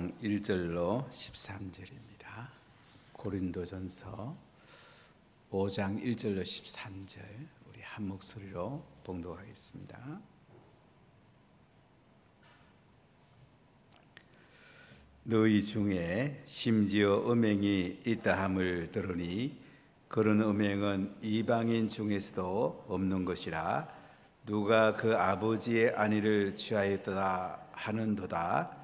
5장 1절로 13절입니다. 고린도전서 5장 1절로 13절 우리 한 목소리로 봉독하겠습니다. 너희 중에 심지어 음행이 있다함을 들으니 그런 음행은 이방인 중에서도 없는 것이라 누가 그 아버지의 안위를 취하였다 하는도다.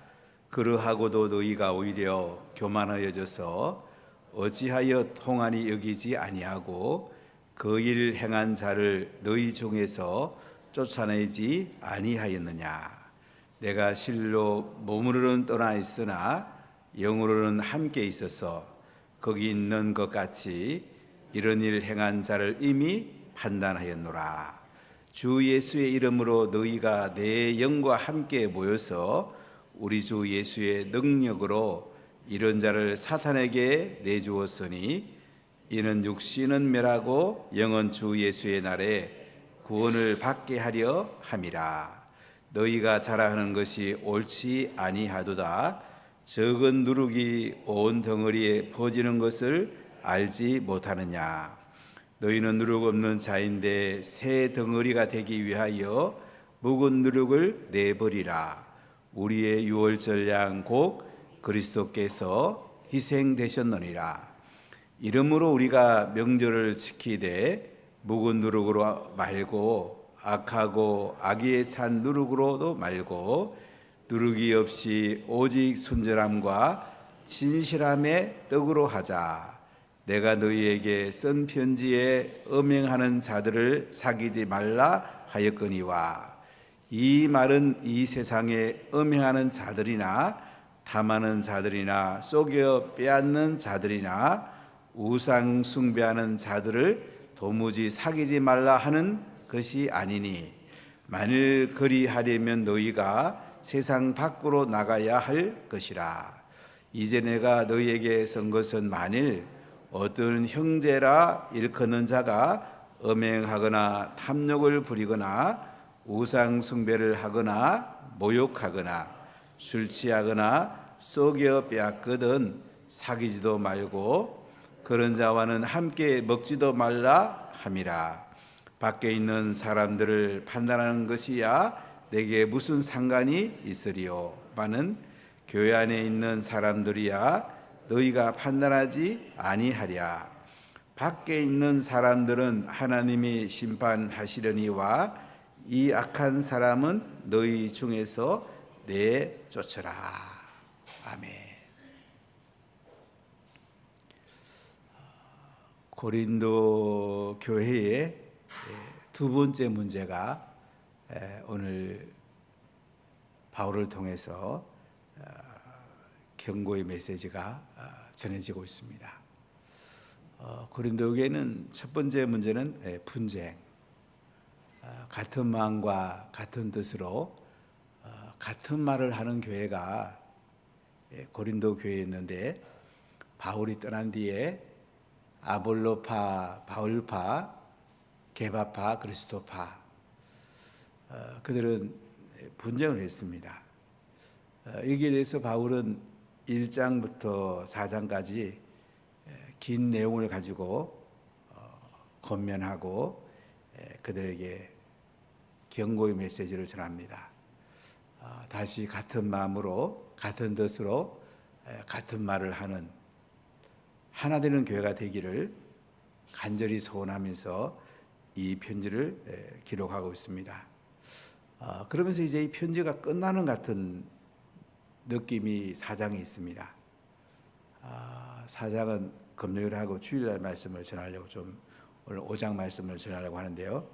그러하고도 너희가 오히려 교만하여져서 어찌하여 통한이 여기지 아니하고 그 일 행한 자를 너희 중에서 쫓아내지 아니하였느냐. 내가 실로 몸으로는 떠나 있으나 영으로는 함께 있어서 거기 있는 것 같이 이런 일 행한 자를 이미 판단하였노라. 주 예수의 이름으로 너희가 내 영과 함께 모여서 우리 주 예수의 능력으로 이런 자를 사탄에게 내주었으니 이는 육신은 멸하고 영은 주 예수의 날에 구원을 받게 하려 함이라. 너희가 자랑하는 것이 옳지 아니하도다. 적은 누룩이 온 덩어리에 퍼지는 것을 알지 못하느냐. 너희는 누룩 없는 자인데 새 덩어리가 되기 위하여 묵은 누룩을 내버리라. 우리의 유월절 양 곧 그리스도께서 희생되셨느니라. 이러므로 우리가 명절을 지키되 묵은 누룩으로 말고 악하고 악의에 찬 누룩으로도 말고 누룩이 없이 오직 순전함과 진실함의 떡으로 하자. 내가 너희에게 쓴 편지에 음행하는 자들을 사귀지 말라 하였거니와 이 말은 이 세상에 음행하는 자들이나 탐하는 자들이나 속여 빼앗는 자들이나 우상 숭배하는 자들을 도무지 사귀지 말라 하는 것이 아니니 만일 그리하려면 너희가 세상 밖으로 나가야 할 것이라. 이제 내가 너희에게 쓴 것은 만일 어떤 형제라 일컫는 자가 음행하거나 탐욕을 부리거나 우상 숭배를 하거나 모욕하거나 술 취하거나 속여 빼앗거든 사귀지도 말고 그런 자와는 함께 먹지도 말라 함이라. 밖에 있는 사람들을 판단하는 것이야 내게 무슨 상관이 있으리요. 마는 교회 안에 있는 사람들이야 너희가 판단하지 아니하랴. 밖에 있는 사람들은 하나님이 심판하시려니와 이 악한 사람은 너희 중에서 내쫓으라. 아멘. 고린도 교회의 두 번째 문제가 오늘 바울을 통해서 경고의 메시지가 전해지고 있습니다. 고린도 교회는 첫 번째 문제는 분쟁, 같은 마음과 같은 뜻으로 같은 말을 하는 교회가 고린도 교회였는데 바울이 떠난 뒤에 아볼로파, 바울파, 게바파, 그리스도파 그들은 분쟁을 했습니다. 여기에 대해서 바울은 1장부터 4장까지 긴 내용을 가지고 권면하고 그들에게 경고의 메시지를 전합니다. 다시 같은 마음으로 같은 뜻으로 같은 말을 하는 하나 되는 교회가 되기를 간절히 소원하면서 이 편지를 기록하고 있습니다. 그러면서 이제 이 편지가 끝나는 같은 느낌이 4장에 있습니다. 4장은 금요일하고 주일날 말씀을 전하려고 오늘 5장 말씀을 전하려고 하는데요.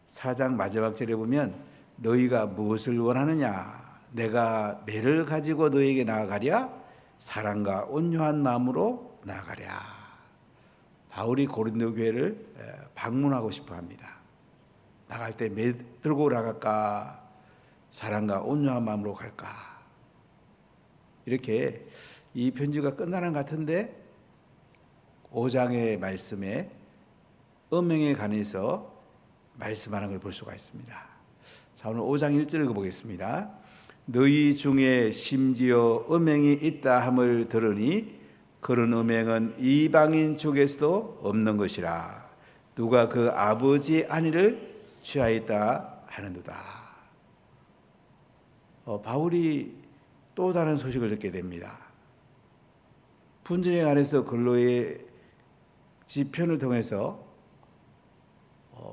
4장 마지막 절에 보면 너희가 무엇을 원하느냐? 내가 매를 가지고 너희에게 나아가랴? 사랑과 온유한 마음으로 나아가랴. 바울이 고린도 교회를 방문하고 싶어 합니다. 나갈 때 매 들고 나갈까? 사랑과 온유한 마음으로 갈까? 이렇게 이 편지가 끝나는 것 같은데 5장의 말씀에 음행에 관해서 말씀하는 걸 볼 수가 있습니다. 자, 오늘 5장 1절 읽어보겠습니다. 너희 중에 심지어 음행이 있다 함을 들으니 그런 음행은 이방인 쪽에서도 없는 것이라. 누가 그 아버지 아니를 취하였다 하는도다. 바울이 또 다른 소식을 듣게 됩니다. 분쟁 안에서 근로의 지편을 통해서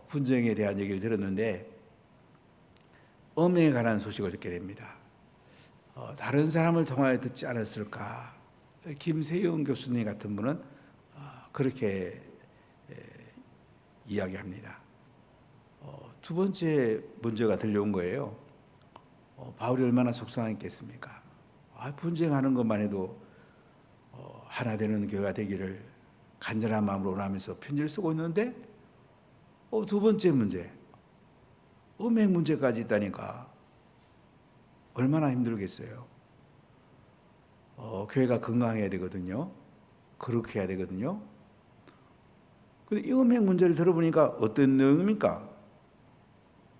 분쟁에 대한 얘기를 들었는데 음행에 관한 소식을 듣게 됩니다. 다른 사람을 통하여 듣지 않았을까? 김세용 교수님 같은 분은 그렇게 이야기합니다. 두 번째 문제가 들려온 거예요. 바울이 얼마나 속상했겠습니까? 분쟁하는 것만 해도 하나 되는 교회가 되기를 간절한 마음으로 원하면서 편지를 쓰고 있는데 두 번째 문제, 음행 문제까지 있다니까 얼마나 힘들겠어요. 교회가 건강해야 되거든요. 그렇게 해야 되거든요. 근데 이 음행 문제를 들어보니까 어떤 내용입니까?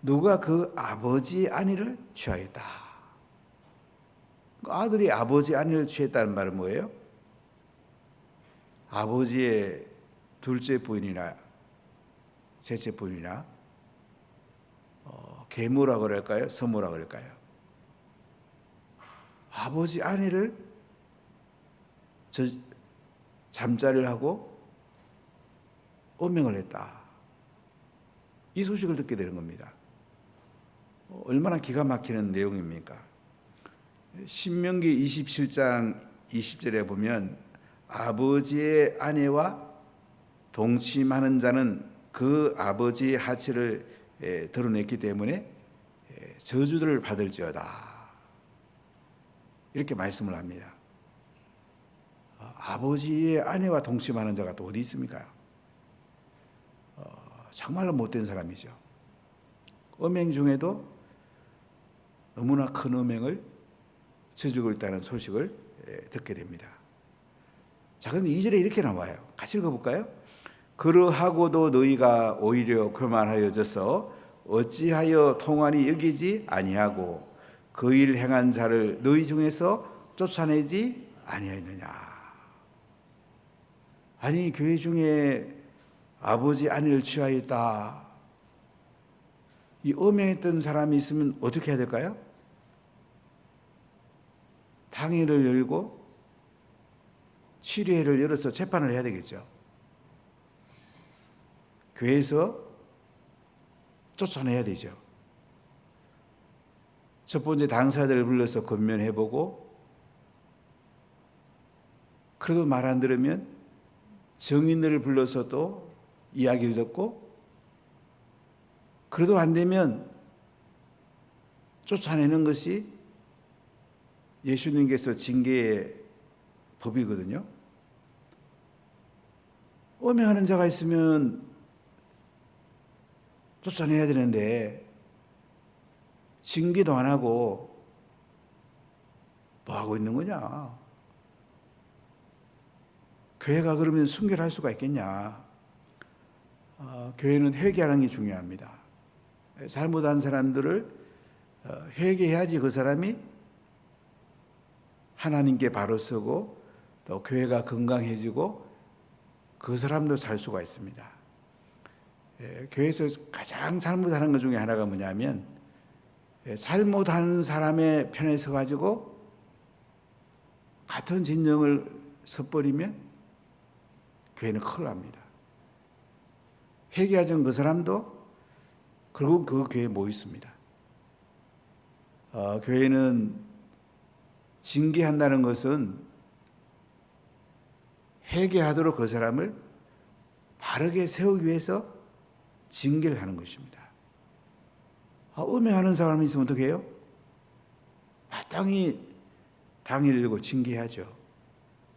누가 그 아버지 아니를 취하였다. 아들이 아버지 아니를 취했다는 말은 뭐예요? 아버지의 둘째 부인이나 셋째 부인이나 계모라 그럴까요? 서모라 그럴까요? 아버지 아내를 잠자리를 하고 음행을 했다. 이 소식을 듣게 되는 겁니다. 얼마나 기가 막히는 내용입니까? 신명기 27장 20절에 보면 아버지의 아내와 동침하는 자는 그 아버지의 하체를 드러냈기 때문에 저주를 받을지어다. 이렇게 말씀을 합니다. 아버지의 아내와 동침하는 자가 또 어디 있습니까? 정말로 못된 사람이죠. 음행 중에도 너무나 큰 음행을 저지르고 있다는 소식을 듣게 됩니다. 자, 그런데 2절에 이렇게 나와요. 같이 읽어볼까요? 그러하고도 너희가 오히려 교만하여져서 어찌하여 통한이 여기지 아니하고 그 일 행한 자를 너희 중에서 쫓아내지 아니하였느냐. 아니, 교회 중에 아버지 아내를 취하였다. 이 음행했던 사람이 있으면 어떻게 해야 될까요? 당회를 열고 치례회를 열어서 재판을 해야 되겠죠. 교회에서 쫓아내야 되죠. 첫 번째 당사자를 불러서 권면해보고 그래도 말 안 들으면 정인들을 불러서 또 이야기를 듣고 그래도 안 되면 쫓아내는 것이 예수님께서 징계의 법이거든요. 음행하는 자가 있으면 쫓아내야 되는데 징계도 안 하고 뭐 하고 있는 거냐? 교회가 그러면 순결할 수가 있겠냐? 교회는 회개하는 게 중요합니다. 잘못한 사람들을 회개해야지 그 사람이 하나님께 바로 서고 또 교회가 건강해지고 그 사람도 살 수가 있습니다. 교회에서 가장 잘못하는 것 중에 하나가 뭐냐면 잘못한 사람의 편에 서가지고 같은 진영을 섣버리면 교회는 큰일 납니다. 회개하던 그 사람도 결국 그 교회에 모여 있습니다. 교회는 징계한다는 것은 회개하도록 그 사람을 바르게 세우기 위해서 징계를 하는 것입니다. 음행하는 사람이 있으면 어떻게 해요? 마땅히 당일 열고 징계해야죠.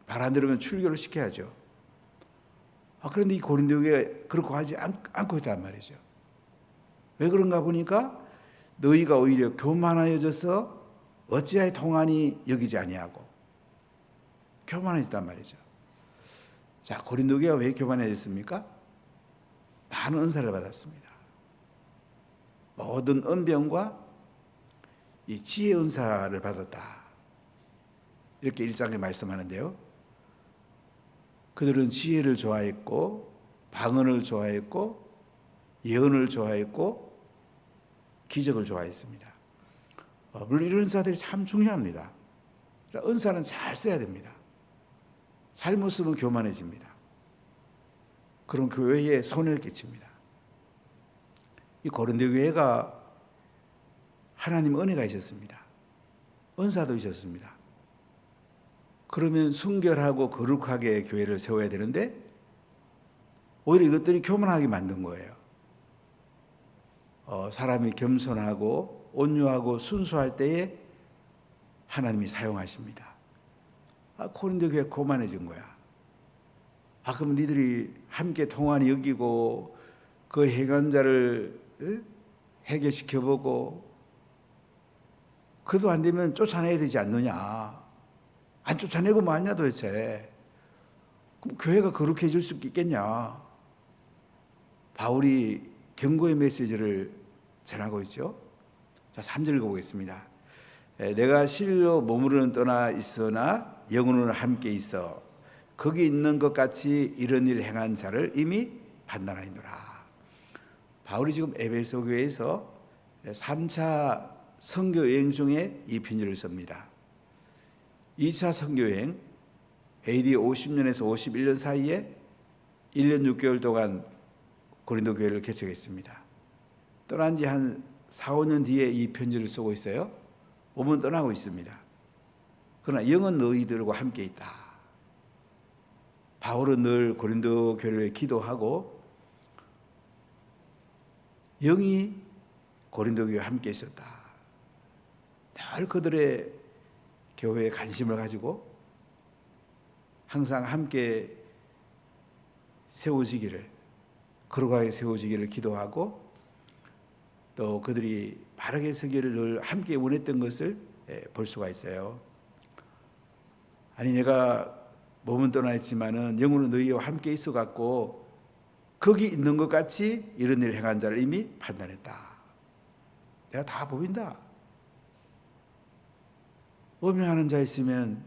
말 안 들으면 출교를 시켜야죠. 그런데 이 고린도 교회가 그렇게 하지 않고 있단 말이죠. 왜 그런가 보니까 너희가 오히려 교만하여져서 어찌하여 통한이 여기지 아니하고 교만해졌단 말이죠. 자, 고린도 교회가 왜 교만해졌습니까? 많은 은사를 받았습니다. 모든 은병과 이 지혜 은사를 받았다. 이렇게 1장에 말씀하는데요. 그들은 지혜를 좋아했고 방언을 좋아했고 예언을 좋아했고 기적을 좋아했습니다. 물론 이런 은사들이 참 중요합니다. 은사는 잘 써야 됩니다. 잘못 쓰면 교만해집니다. 그런 교회에 손해를 끼칩니다. 이 고린도 교회가 하나님 은혜가 있었습니다. 은사도 있었습니다. 그러면 순결하고 거룩하게 교회를 세워야 되는데 오히려 이것들이 교만하게 만든 거예요. 사람이 겸손하고 온유하고 순수할 때에 하나님이 사용하십니다. 고린도 교회 교만해진 거야. 그럼 니들이 함께 통한이 여기고 그 행한 자를 해결시켜보고 그래도 안 되면 쫓아내야 되지 않느냐. 안 쫓아내고 뭐 하냐 도대체. 그럼 교회가 거룩해질 수 있겠냐. 바울이 경고의 메시지를 전하고 있죠. 자, 3절 읽어보겠습니다. 내가 실로 머무르는 떠나 있으나 영혼은 함께 있어 거기 있는 것 같이 이런 일 행한 자를 이미 판단하노라. 바울이 지금 에베소 교회에서 3차 선교 여행 중에 이 편지를 씁니다. 2차 선교 여행 AD 50년에서 51년 사이에 1년 6개월 동안 고린도 교회를 개척했습니다. 떠난 지 한 4, 5년 뒤에 이 편지를 쓰고 있어요. 몸은 떠나고 있습니다. 그러나 영은 너희들과 함께 있다. 바울은 늘 고린도 교회를 위해 기도하고 영이 고린도 교회와 함께 있었다. 늘 그들의 교회에 관심을 가지고 항상 함께 세워지기를, 거룩하게 세워지기를 기도하고 또 그들이 바르게 서기를 늘 함께 원했던 것을 볼 수가 있어요. 아니 내가 몸은 떠나 있지만은 영혼은 너희와 함께 있어 갖고 거기 있는 것 같이 이런 일을 행한 자를 이미 판단했다. 내가 다 보인다. 음행하는 자 있으면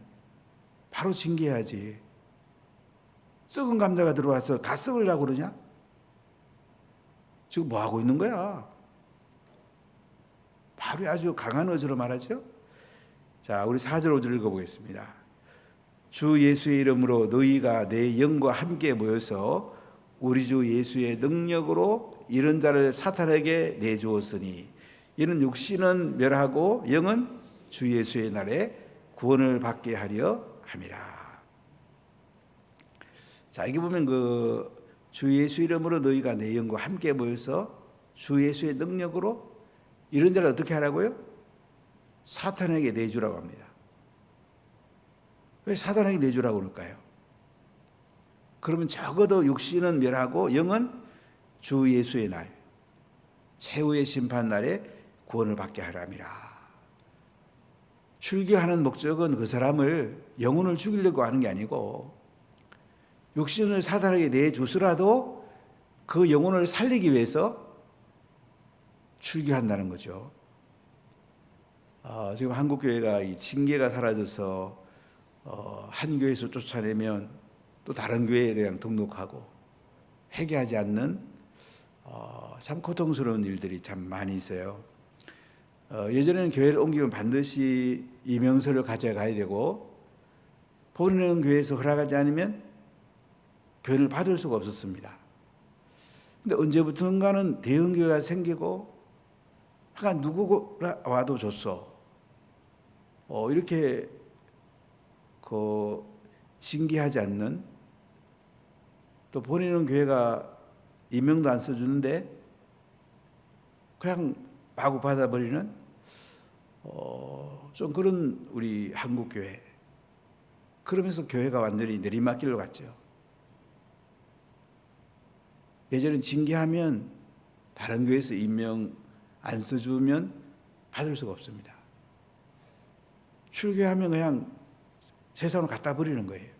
바로 징계해야지. 썩은 감자가 들어와서 다 썩으려고 그러냐? 지금 뭐 하고 있는 거야? 바로 아주 강한 어조로 말하죠. 자, 우리 4절 5절 읽어보겠습니다. 주 예수의 이름으로 너희가 내 영과 함께 모여서 우리 주 예수의 능력으로 이런 자를 사탄에게 내주었으니 이는 육신은 멸하고 영은 주 예수의 날에 구원을 받게 하려 함이라. 자, 여기 보면 주 예수 이름으로 너희가 내 영과 함께 모여서 주 예수의 능력으로 이런 자를 어떻게 하라고요? 사탄에게 내주라고 합니다. 왜 사탄에게 내주라고 그럴까요? 그러면 적어도 육신은 멸하고 영은 주 예수의 날, 최후의 심판 날에 구원을 받게 하람이라. 출교하는 목적은 그 사람을 영혼을 죽이려고 하는 게 아니고 육신을 사탄에게 내주서라도 그 영혼을 살리기 위해서 출교한다는 거죠. 지금 한국교회가 이 징계가 사라져서 한 교회에서 쫓아내면 또 다른 교회에 그냥 등록하고 회개하지 않는 참 고통스러운 일들이 참 많이 있어요. 예전에는 교회를 옮기면 반드시 이명서를 가져가야 되고 본인은 교회에서 허락하지 않으면 교회를 받을 수가 없었습니다. 근데 언제부턴가는 대형교회가 생기고 하여간 누구가 와도 줬어. 이렇게 징계하지 않는, 또 본인은 교회가 임명도 안 써주는데 그냥 마구 받아버리는 좀 그런 우리 한국교회. 그러면서 교회가 완전히 내리막길로 갔죠. 예전엔 징계하면 다른 교회에서 임명 안 써주면 받을 수가 없습니다. 출교하면 그냥 세상으로 갖다 버리는 거예요.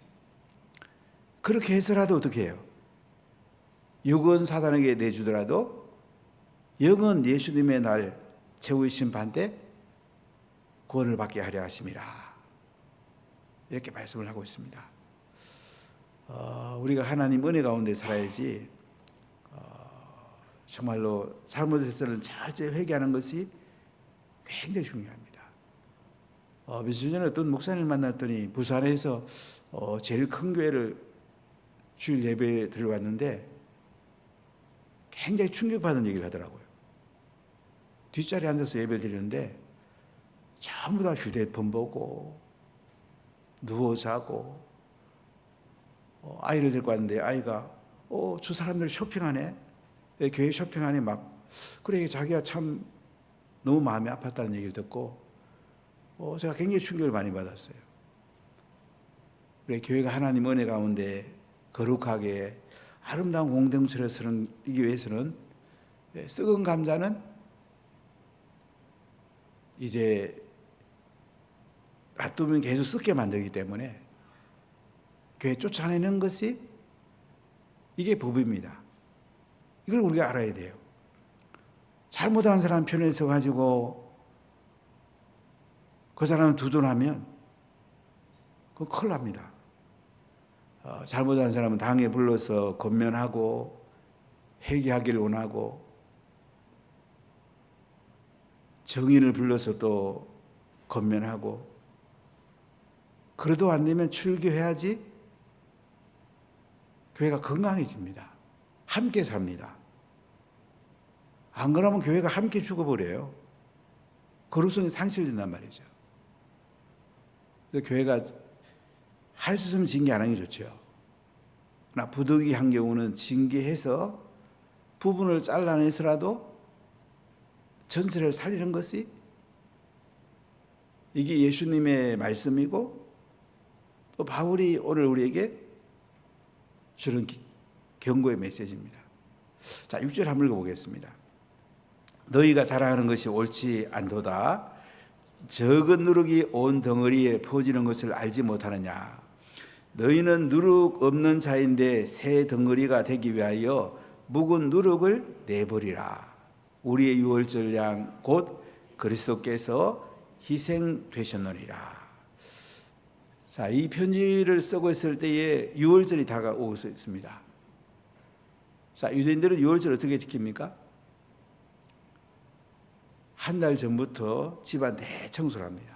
그렇게 해서라도 어떻게 해요? 육은 사단에게 내주더라도 영은 예수님의 날 최후의 심판 때 구원을 받게 하려 하심이라. 이렇게 말씀을 하고 있습니다. 우리가 하나님 은혜 가운데 살아야지 정말로 잘못해서는 철저히 회개하는 것이 굉장히 중요합니다. 며칠 전에 어떤 목사님을 만났더니 부산에서 제일 큰 교회를 주일 예배에 들어갔는데 굉장히 충격받은 얘기를 하더라고요. 뒷자리에 앉아서 예배를 드리는데 전부 다 휴대폰 보고 누워 자고, 아이를 데리고 왔는데 아이가 저 사람들 쇼핑하네, 교회 쇼핑하네, 막 그래 자기가 참 너무 마음이 아팠다는 얘기를 듣고 제가 굉장히 충격을 많이 받았어요. 그래 교회가 하나님 은혜 가운데 거룩하게 아름다운 공동체를 서기 위해서는 썩은 감자는 이제 놔두면 계속 썩게 만들기 때문에 교회 쫓아내는 것이 이게 법입니다. 이걸 우리가 알아야 돼요. 잘못한 사람 편에 서가지고 그 사람을 두둔하면 그거 큰일 납니다. 잘못한 사람은 당에 불러서 권면하고 회개하기를 원하고 정인을 불러서 또 권면하고, 그래도 안 되면 출교해야지 교회가 건강해집니다. 함께 삽니다. 안 그러면 교회가 함께 죽어버려요. 거룩성이 상실된단 말이죠. 그래서 교회가 할 수 있으면 징계 안 하는 게 좋죠. 그러나 부득이한 경우는 징계해서 부분을 잘라내서라도 전체를 살리는 것이 이게 예수님의 말씀이고, 또 바울이 오늘 우리에게 주는 경고의 메시지입니다. 자, 6절 한번 읽어보겠습니다. 너희가 자랑하는 것이 옳지 않도다. 적은 누룩이 온 덩어리에 퍼지는 것을 알지 못하느냐. 너희는 누룩 없는 자인데 새 덩어리가 되기 위하여 묵은 누룩을 내버리라. 우리의 유월절 양 곧 그리스도께서 희생되셨느니라. 자, 이 편지를 쓰고 있을 때에 유월절이 다가오고 있습니다. 자, 유대인들은 유월절 어떻게 지킵니까? 한 달 전부터 집안 대청소를 합니다.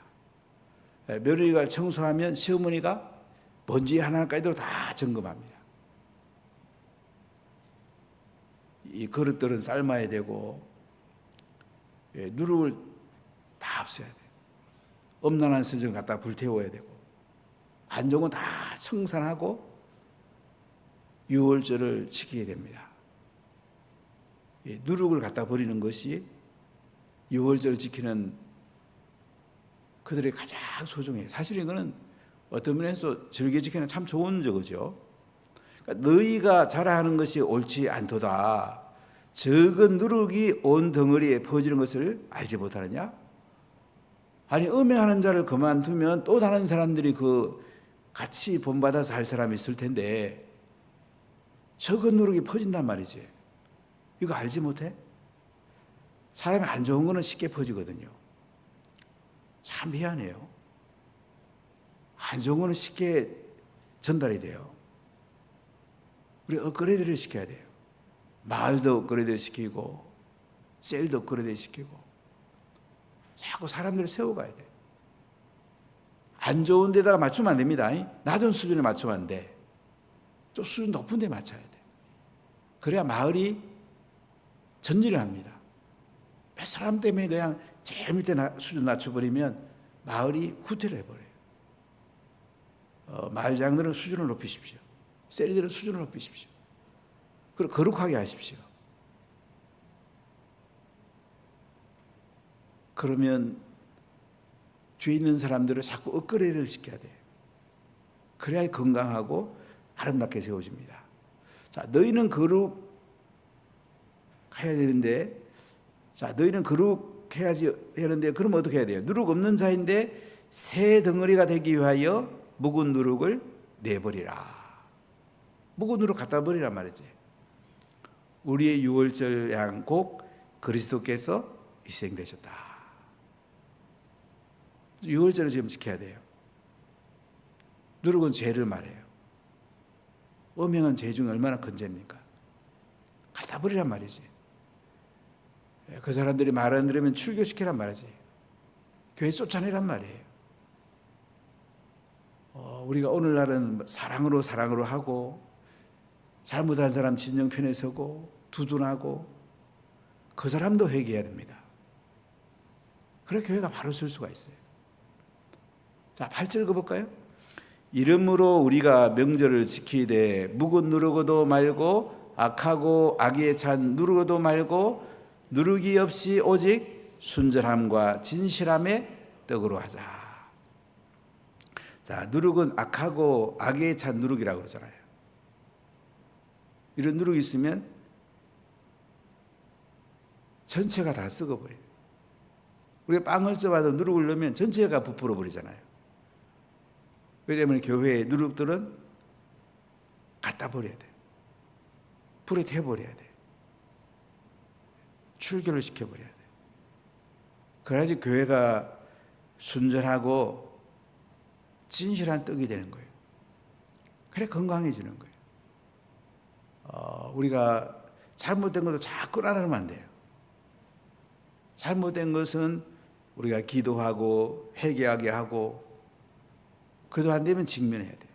며느리가 청소하면 시어머니가 먼지 하나까지도 다 점검합니다. 이 그릇들은 삶아야 되고, 누룩을 다 없애야 돼요. 엄난한 서정 갖다 불태워야 되고, 안 좋은 건 다 청산하고 유월절을 지키게 됩니다. 누룩을 갖다 버리는 것이 유월절을 지키는 그들의 가장 소중해요. 사실 이거는 어떤 면에서 즐겨 지키는 참 좋은 저거죠. 그러니까 너희가 자라하는 것이 옳지 않도다. 적은 누룩이 온 덩어리에 퍼지는 것을 알지 못하느냐? 아니, 음행하는 자를 그만두면 또 다른 사람들이 그 같이 본받아서 할 사람이 있을 텐데 적은 누룩이 퍼진단 말이지. 이거 알지 못해? 사람이 안 좋은 거는 쉽게 퍼지거든요. 참 미안해요. 안 좋은 거는 쉽게 전달이 돼요. 우리 업그레이드를 시켜야 돼요. 마을도 업그레이드 시키고 셀도 업그레이드 시키고 자꾸 사람들을 세워가야 돼. 안 좋은 데다가 맞추면 안 됩니다. 낮은 수준에 맞추면 안 돼. 좀 수준 높은 데 맞춰야 돼. 그래야 마을이 전진을 합니다. 몇 사람 때문에 그냥 제일 밑에 수준 낮춰버리면 마을이 후퇴를 해버려요. 마을장들은 수준을 높이십시오. 셀리들은 수준을 높이십시오. 그리고 거룩하게 하십시오. 그러면 뒤에 있는 사람들을 자꾸 업그레이드를 시켜야 돼요. 그래야 건강하고 아름답게 세워집니다. 자, 너희는 거룩해야 되는데, 자, 너희는 거룩해야지 하는데, 그럼 어떻게 해야 돼요? 누룩 없는 자인데 새 덩어리가 되기 위하여 묵은 누룩을 내버리라. 묵은 누룩 갖다 버리란 말이지. 우리의 유월절 양 곧 그리스도께서 희생되셨다. 유월절을 지금 지켜야 돼요. 누룩은 죄를 말해요. 음행은 죄 중에 얼마나 큰 죄입니까? 갖다 버리란 말이지. 그 사람들이 말 안 들으면 출교시키란 말이지. 교회 쫓아내란 말이에요. 우리가 오늘날은 사랑으로 하고, 잘못한 사람 진정편에 서고 두둔하고, 그 사람도 회개해야 됩니다. 그래 교회가 바로 설 수가 있어요. 자, 8절 읽어볼까요? 이러므로 우리가 명절을 지키되 묵은 누르고도 말고 악하고 악에 찬 누르고도 말고 누르기 없이 오직 순전함과 진실함의 떡으로 하자. 자, 누룩은 악하고 악에 찬 누룩이라고 그러잖아요. 이런 누룩이 있으면 전체가 다 썩어버려요. 우리가 빵을 쪄봐도 누룩을 넣으면 전체가 부풀어 버리잖아요. 그렇기 때문에 교회의 누룩들은 갖다 버려야 돼. 불에 태워버려야 돼. 출교를 시켜버려야 돼. 그래야지 교회가 순전하고 진실한 떡이 되는 거예요. 그래 건강해지는 거예요. 우리가 잘못된 것도 자꾸 알아내면 안 돼요. 잘못된 것은 우리가 기도하고 회개하게 하고, 그래도 안 되면 직면해야 돼요.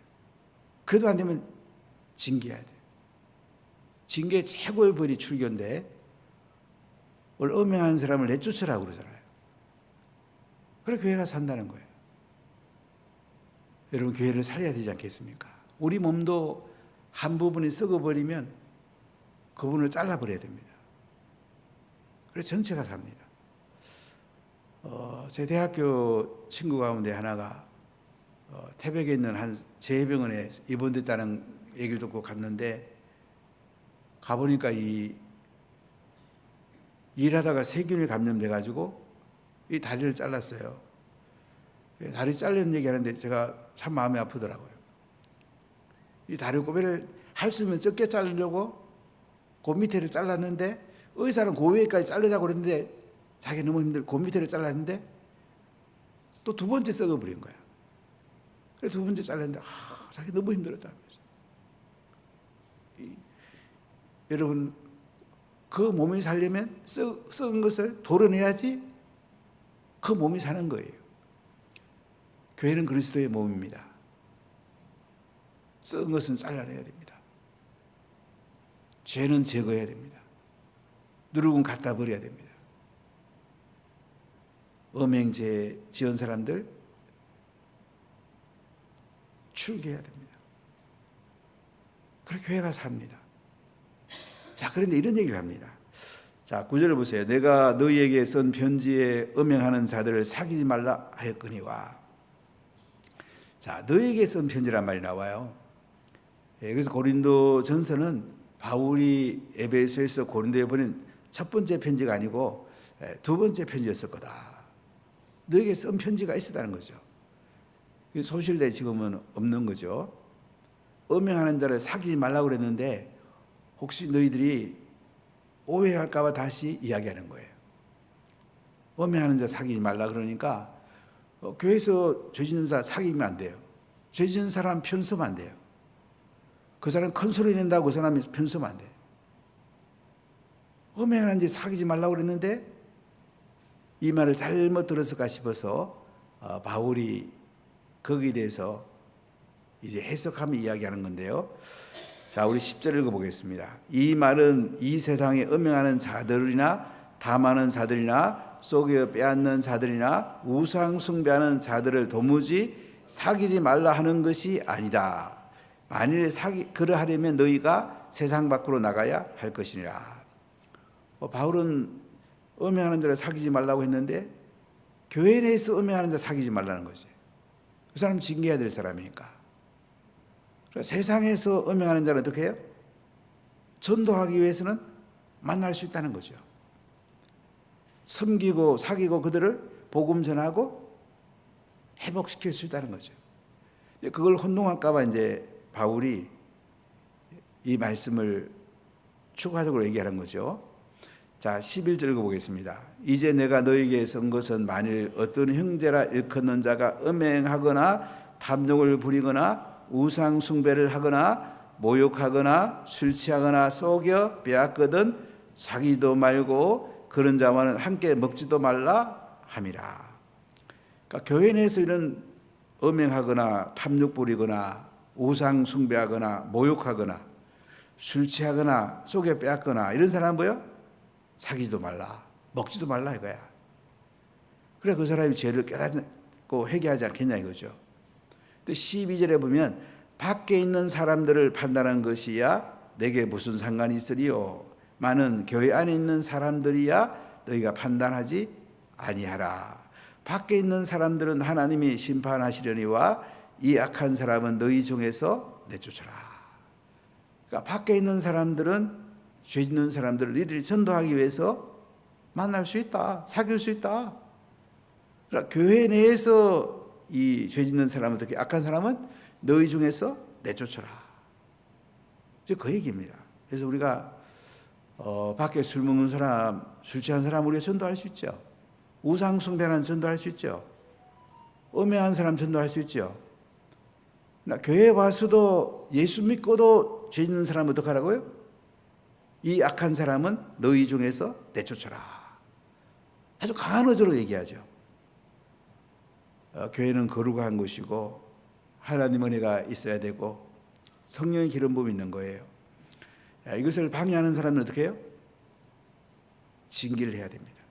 그래도 안 되면 징계해야 돼요. 징계의 최고의 벌이 출교인데, 오늘 음행하는 사람을 내쫓으라고 그러잖아요. 그래 교회가 산다는 거예요. 여러분, 교회를 살려야 되지 않겠습니까? 우리 몸도 한 부분이 썩어버리면 그 부분을 잘라버려야 됩니다. 그래서 전체가 삽니다. 제 대학교 친구 가운데 하나가 태백에 있는 한 재해병원에 입원됐다는 얘기를 듣고 갔는데, 가보니까 일하다가 세균에 감염돼가지고 이 다리를 잘랐어요. 다리 잘리는 얘기하는데 제가 참 마음이 아프더라고요. 이 다리 꼬매를 할 수 있으면 적게 자르려고 그 밑에를 잘랐는데, 의사는 그 위에까지 자르자고 그랬는데 자기 너무 힘들고 그 밑에를 잘랐는데 또 두 번째 썩어버린 거야. 그래서 두 번째 잘랐는데 자기 너무 힘들었다면서. 여러분, 그 몸이 살려면 썩은 것을 도려내야지 그 몸이 사는 거예요. 교회는 그리스도의 몸입니다. 썩은 것은 잘라내야 됩니다. 죄는 제거해야 됩니다. 누룩은 갖다 버려야 됩니다. 음행죄 지은 사람들 출교해야 됩니다. 그래 교회가 삽니다. 자, 그런데 이런 얘기를 합니다. 자, 9절을 보세요. 내가 너희에게 쓴 편지에 음행하는 자들을 사귀지 말라 하였거니와. 자, 너희에게 쓴 편지란 말이 나와요. 그래서 고린도 전서는 바울이 에베소에서 고린도에 보낸 첫 번째 편지가 아니고 두 번째 편지였을 거다. 너에게 쓴 편지가 있었다는 거죠. 소실대 지금은 없는 거죠. 음행하는 자를 사귀지 말라고 그랬는데 혹시 너희들이 오해할까 봐 다시 이야기하는 거예요. 음행하는 자 사귀지 말라 그러니까 교회에서 죄 짓는 자 사귀면 안 돼요. 죄 짓는 사람 편서면 안 돼요. 그 사람 큰 소리 낸다고 그 사람이 편서면 안 돼요. 음행하는 자 사귀지 말라고 그랬는데 이 말을 잘못 들었을까 싶어서 바울이 거기에 대해서 이제 해석하며 이야기하는 건데요. 자, 우리 10절 읽어보겠습니다. 이 말은 이 세상에 음행하는 자들이나 탐하는 자들이나 속여 빼앗는 자들이나 우상 숭배하는 자들을 도무지 사귀지 말라 하는 것이 아니다. 만일 그러하려면 너희가 세상 밖으로 나가야 할 것이니라. 바울은 음행하는 자를 사귀지 말라고 했는데 교회 내에서 음행하는 자 사귀지 말라는 거지. 그 사람 징계해야 될 사람이니까. 세상에서 음행하는 자는 어떻게 해요? 전도하기 위해서는 만날 수 있다는 거죠. 섬기고 사귀고 그들을 복음 전하고 회복시킬 수 있다는 거죠. 그걸 혼동할까 봐 이제 바울이 이 말씀을 추가적으로 얘기하는 거죠. 자, 11절 읽어보겠습니다. 이제 내가 너에게 쓴 것은 만일 어떤 형제라 일컫는 자가 음행하거나 탐욕을 부리거나 우상 숭배를 하거나 모욕하거나 술 취하거나 속여 빼앗거든 사귀지도 말고 그런 자와는 함께 먹지도 말라 함이라. 그러니까 교회 내에서 이런 음행하거나 탐욕 부리거나 우상 숭배하거나 모욕하거나 술 취하거나 속여 빼앗거나 이런 사람은 뭐예요? 사귀지도 말라, 먹지도 말라 이거야. 그래 그 사람이 죄를 깨닫고 회개하지 않겠냐 이거죠. 근데 12절에 보면 밖에 있는 사람들을 판단한 것이야 내게 무슨 상관이 있으리요. 많은 교회 안에 있는 사람들이야 너희가 판단하지 아니하라. 밖에 있는 사람들은 하나님이 심판하시려니와 이 악한 사람은 너희 중에서 내쫓아라. 그러니까 밖에 있는 사람들은 죄 짓는 사람들을 너희들이 전도하기 위해서 만날 수 있다. 사귈 수 있다. 그러니까 교회 내에서 이 죄 짓는 사람은 특히 악한 사람은 너희 중에서 내쫓아라. 이제 그 얘기입니다. 그래서 우리가 밖에 술 먹는 사람, 술 취한 사람 우리가 전도할 수 있죠. 우상 숭배하는 전도할 수 있죠. 음해한 사람 전도할 수 있죠. 교회에 와서도 예수 믿고도 죄 짓는 사람 어떡하라고요? 이 악한 사람은 너희 중에서 내쫓아라. 아주 강한 어조로 얘기하죠. 교회는 거룩한 것이고 하나님 은혜가 있어야 되고 성령의 기름 부음이 있는 거예요. 이것을 방해하는 사람은 어떻게 해요? 징계를 해야 됩니다.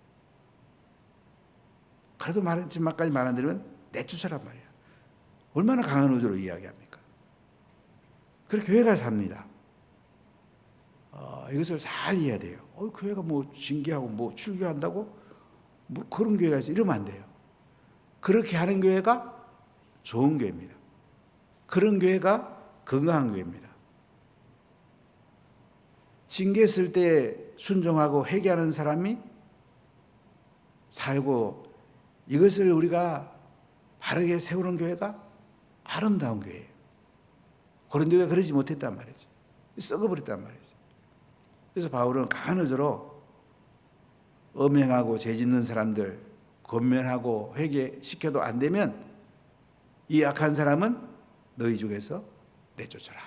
그래도 마지막까지 말 안 들으면 내쫓아란 말이에요. 얼마나 강한 어조로 이야기합니까? 그렇게 교회가 삽니다. 이것을 잘 이해해야 돼요. 교회가 뭐 징계하고 뭐 출교한다고? 뭐 그런 교회가 있어. 이러면 안 돼요. 그렇게 하는 교회가 좋은 교회입니다. 그런 교회가 건강한 교회입니다. 징계했을 때 순종하고 회개하는 사람이 살고 이것을 우리가 바르게 세우는 교회가 아름다운 교회예요. 그런 교회가 그러지 못했단 말이지. 썩어버렸단 말이지. 그래서 바울은 강한 어조로 음행하고 죄 짓는 사람들 권면하고 회개시켜도 안 되면 이 악한 사람은 너희 중에서 내쫓아라.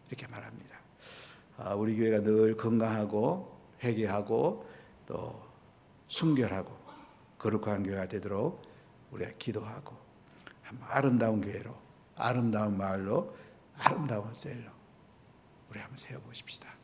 이렇게 말합니다. 우리 교회가 늘 건강하고 회개하고 또 순결하고 거룩한 교회가 되도록 우리가 기도하고 아름다운 교회로 아름다운 마을로 아름다운 셀로 우리 한번 세워보십시다.